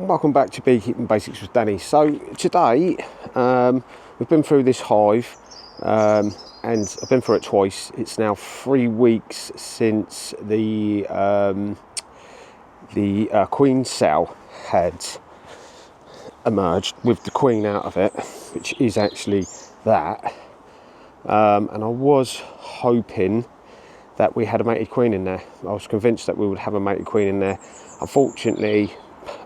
Welcome back to Beekeeping Basics with Danny. So today we've been through this hive and I've been through it twice. It's now 3 weeks since the queen cell had emerged with the queen out of it, which is actually that. And I was hoping that we had a mated queen in there. I was convinced that we would have a mated queen in there. Unfortunately,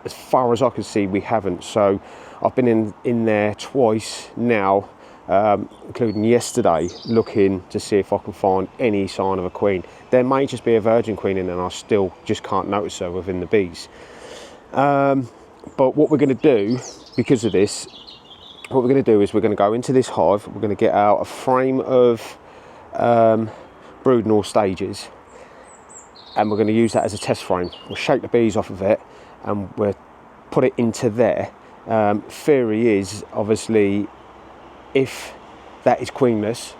as far as I can see, we haven't. So I've been in there twice now, including yesterday, looking to see if I can find any sign of a queen. There may just be a virgin queen in there and I still just can't notice her within the bees. But what we're going to do, because of this, what we're going to do is we're going to go into this hive, we're going to get out a frame of brood in all stages, and we're going to use that as a test frame. We'll shake the bees off of it and we'll put it into there. Theory is, obviously, if that is queenless,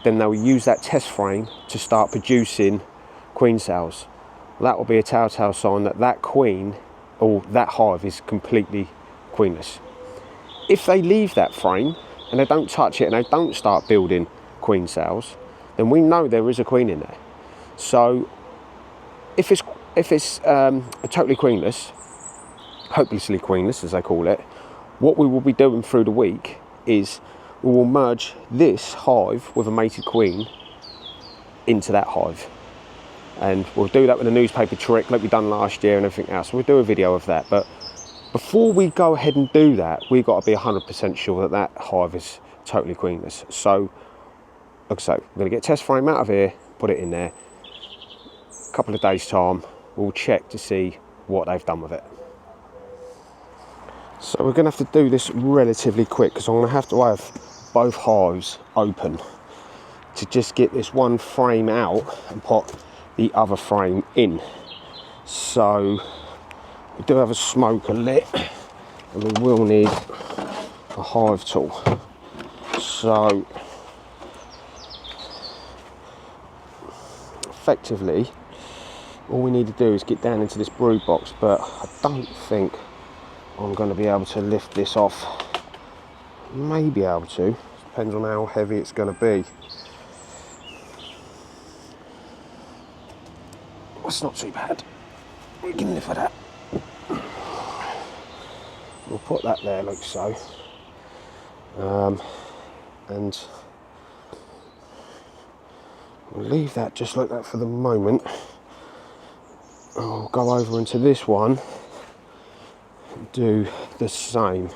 then they'll use that test frame to start producing queen cells. That will be a telltale sign that that queen or that hive is completely queenless. If they leave that frame and they don't touch it and they don't start building queen cells, then we know there is a queen in there. So if it's totally queenless, hopelessly queenless as they call it, what we will be doing through the week is we will merge this hive with a mated queen into that hive. And we'll do that with a newspaper trick like we done last year and everything else. We'll do a video of that. But before we go ahead and do that, we've got to be 100% sure that that hive is totally queenless. So, like I say, we're going to get a test frame out of here, put it in there. A couple of days' time, we'll check to see what they've done with it. So we're going to have to do this relatively quick because I'm going to have both hives open to just get this one frame out and put the other frame in. So we do have a smoker lit and we will need a hive tool. So effectively all we need to do is get down into this brood box, but I don't think I'm going to be able to lift this off. May be able to, depends on how heavy it's going to be. That's not too bad, we can live with that. We'll put that there like so, and we'll leave that just like that for the moment. I'll go over into this one and do the same.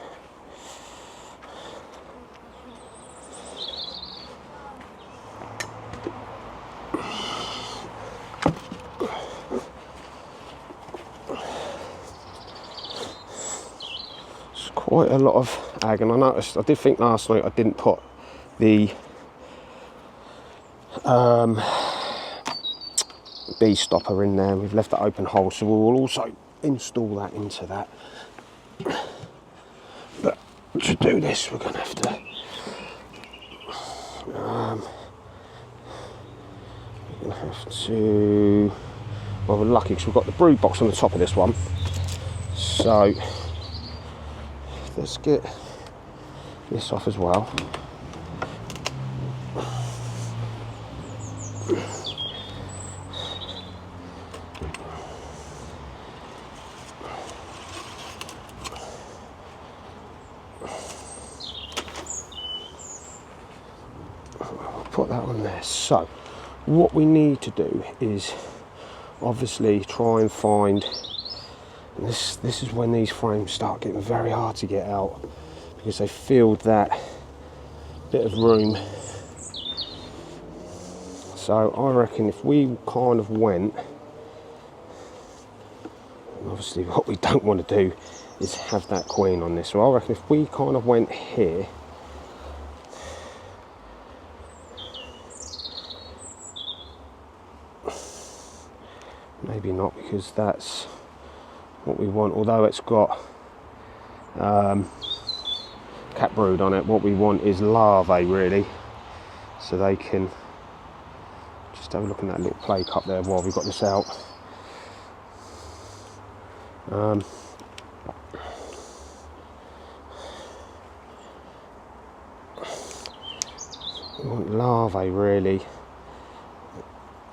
It's quite a lot of ag, and I did think last night I didn't put the bee stopper in there. We've left that open hole, so we will also install that into that. But to do this, we're going to have to well, we're lucky because we've got the brood box on the top of this one, so let's get this off as well. Put that on there. So what we need to do is obviously try and find, and this is when these frames start getting very hard to get out because they filled that bit of room. So I reckon if we kind of went, and obviously what we don't want to do is have that queen on this, so I reckon if we kind of went here, maybe not, because that's what we want, although it's got cat brood on it. What we want is larvae, really, so they can just have a look in that little play cup there while we've got this out. We want larvae really.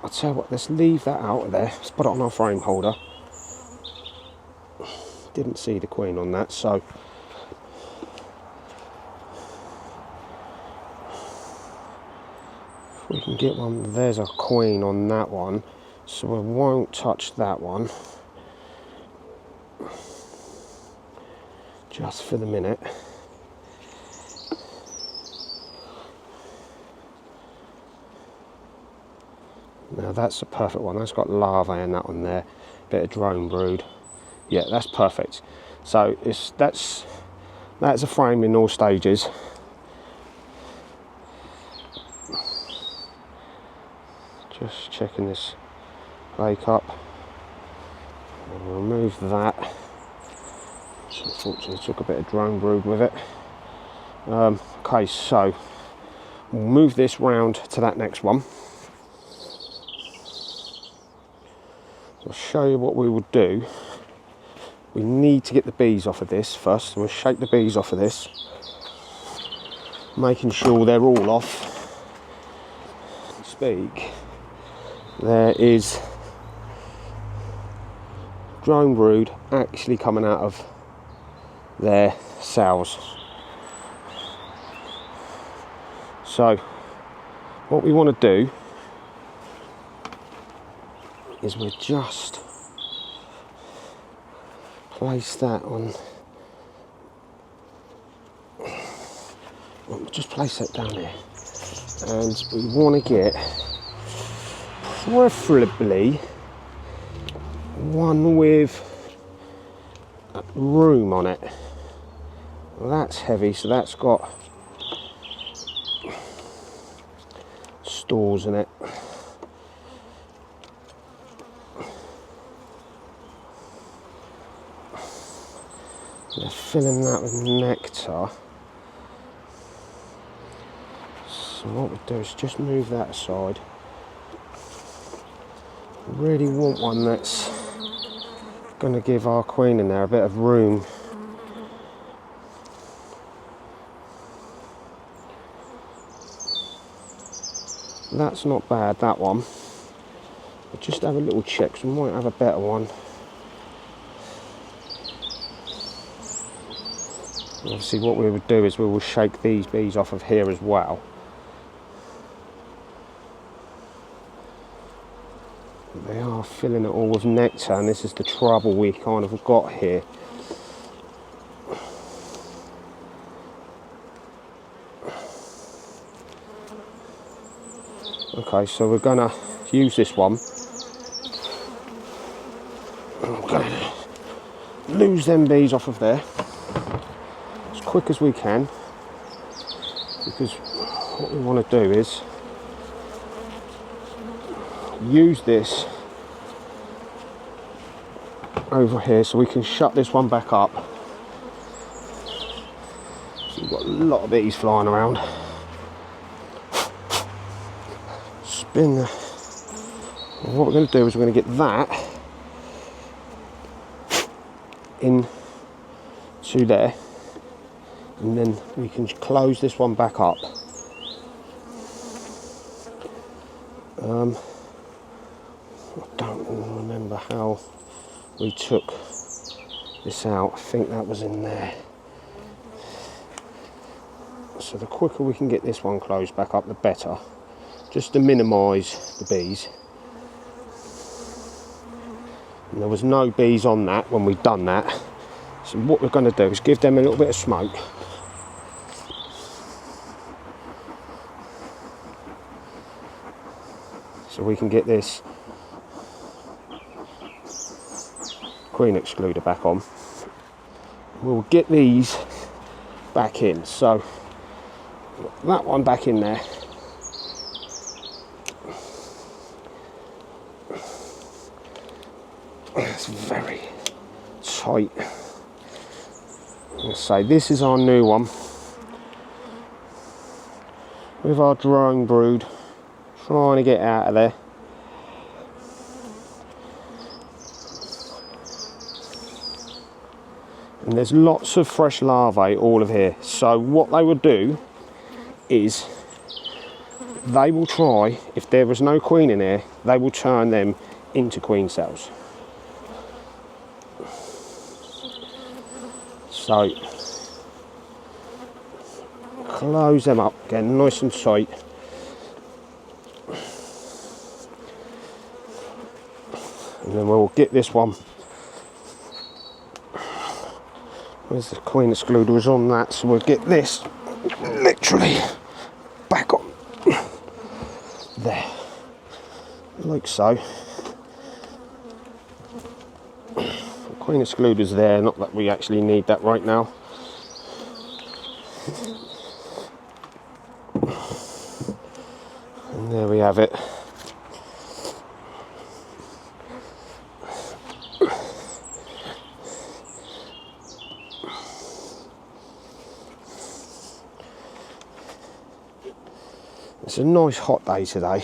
I'll tell you what, let's leave that out of there. Let's put it on our frame holder. Didn't see the queen on that, so if we can get one, there's a queen on that one, so we won't touch that one just for the minute. Now that's the perfect one. That's got larvae in that one there. Bit of drone brood. Yeah, that's perfect. So that's a frame in all stages. Just checking this lake up. I'll remove that. Which unfortunately took a bit of drone brood with it. Okay, so we'll move this round to that next one. I'll show you what we will do. We need to get the bees off of this first. So we'll shake the bees off of this, making sure they're all off. Speak. There is drone brood actually coming out of their cells. So what we want to do is we just place that on. We'll just place that down there, and we want to get preferably one with room on it. Well, that's heavy, so that's got stores in it. They're filling that with nectar. So what we do is just move that aside. We really want one that's going to give our queen in there a bit of room. That's not bad, that one. We'll just have a little check, so we might have a better one. Obviously what we would do is we will shake these bees off of here as well. They are filling it all with nectar, and this is the trouble we kind of got here. Okay, so we're gonna use this one. I'm gonna lose them bees off of there as quick as we can, because what we want to do is use this over here so we can shut this one back up. So we've got a lot of bees flying around. Spin the... What we're going to do is we're going to get that in to there, and then we can close this one back up. I don't remember how we took this out. I think that was in there. So the quicker we can get this one closed back up, the better, just to minimise the bees. And there was no bees on that when we'd done that, so what we're going to do is give them a little bit of smoke. So we can get this queen excluder back on. We'll get these back in. So that one back in there. It's very tight. Let's say this is our new one with our drone brood trying to get out of there. And there's lots of fresh larvae all of here. So what they would do is they will try, if there is no queen in there, they will turn them into queen cells. So close them up again nice and tight. And then we'll get this one. Where's the queen excluder is on that, so we'll get this literally back on there, like so. The queen excluder's there, not that we actually need that right now. And there we have it. It's a nice hot day today.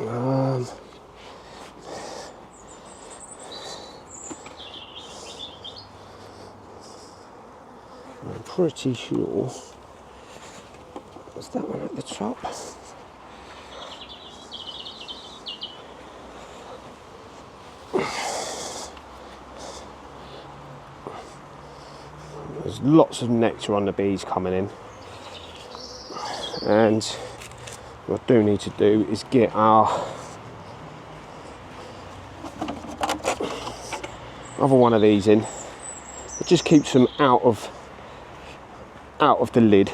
I'm pretty sure there's that one at the top. There's lots of nectar on the bees coming in, and what I do need to do is get our other one of these in. It just keeps them out of the lid.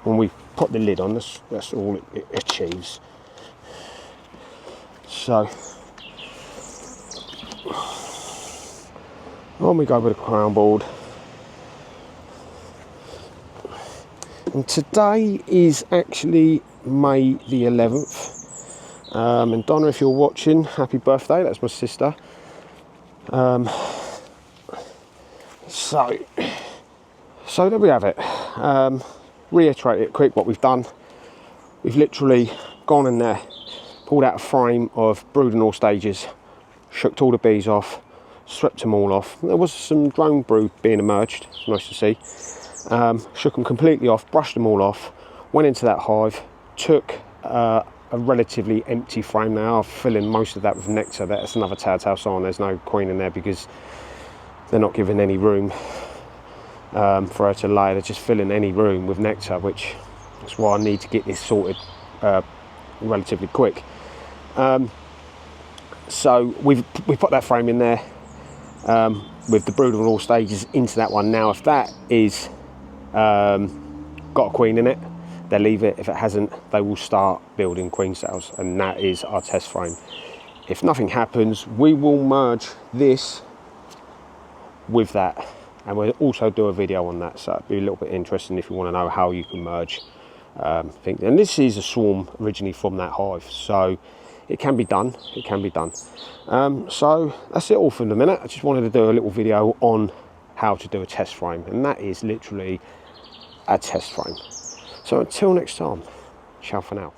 When we put the lid on, that's all it achieves. So on we go with a crown board. And today is actually May the 11th. And Donna, if you're watching, happy birthday. That's my sister. So there we have it. Reiterate it quick what we've done. We've literally gone in there, pulled out a frame of brood in all stages, shook all the bees off, swept them all off. There was some drone brood being emerged, nice to see. Shook them completely off, brushed them all off, went into that hive, took a relatively empty frame. Now I'm filling most of that with nectar. That's another telltale sign there's no queen in there, because they're not giving any room for her to lay. They're just filling any room with nectar, which is why I need to get this sorted relatively quick. So we put that frame in there with the brood of all stages into that one. Now if that is got a queen in it, they'll leave it. If it hasn't, they will start building queen cells, and that is our test frame. If nothing happens, we will merge this with that, and we'll also do a video on that, so it'd be a little bit interesting if you want to know how you can merge things. And this is a swarm originally from that hive, so it can be done. So that's it all for the minute. I just wanted to do a little video on how to do a test frame, and that is literally a test frame. So until next time, ciao for now.